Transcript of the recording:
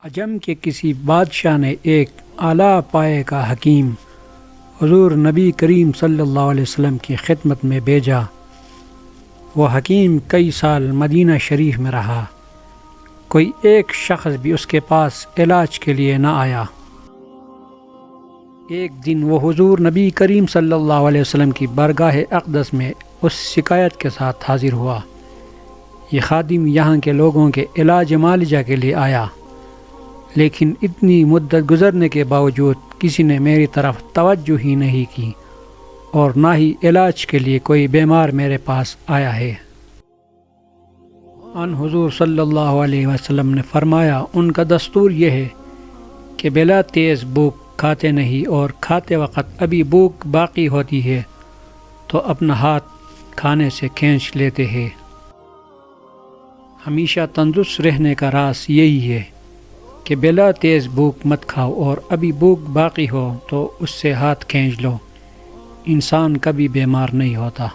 عجم کے کسی بادشاہ نے ایک اعلیٰ پائے کا حکیم حضور نبی کریم صلی اللہ علیہ وسلم کی خدمت میں بھیجا۔ وہ حکیم کئی سال مدینہ شریف میں رہا، کوئی ایک شخص بھی اس کے پاس علاج کے لیے نہ آیا۔ ایک دن وہ حضور نبی کریم صلی اللہ علیہ وسلم کی بارگاہ اقدس میں اس شکایت کے ساتھ حاضر ہوا، یہ خادم یہاں کے لوگوں کے علاج معالجہ کے لیے آیا، لیکن اتنی مدت گزرنے کے باوجود کسی نے میری طرف توجہ ہی نہیں کی اور نہ ہی علاج کے لیے کوئی بیمار میرے پاس آیا ہے۔ ان حضور صلی اللہ علیہ وسلم نے فرمایا، ان کا دستور یہ ہے کہ بلا تیز بھوک کھاتے نہیں، اور کھاتے وقت ابھی بھوک باقی ہوتی ہے تو اپنا ہاتھ کھانے سے کھینچ لیتے ہیں۔ ہمیشہ تندرست رہنے کا راز یہی ہے کہ بلا تیز بھوک مت کھاؤ، اور ابھی بھوک باقی ہو تو اس سے ہاتھ کھینچ لو، انسان کبھی بیمار نہیں ہوتا۔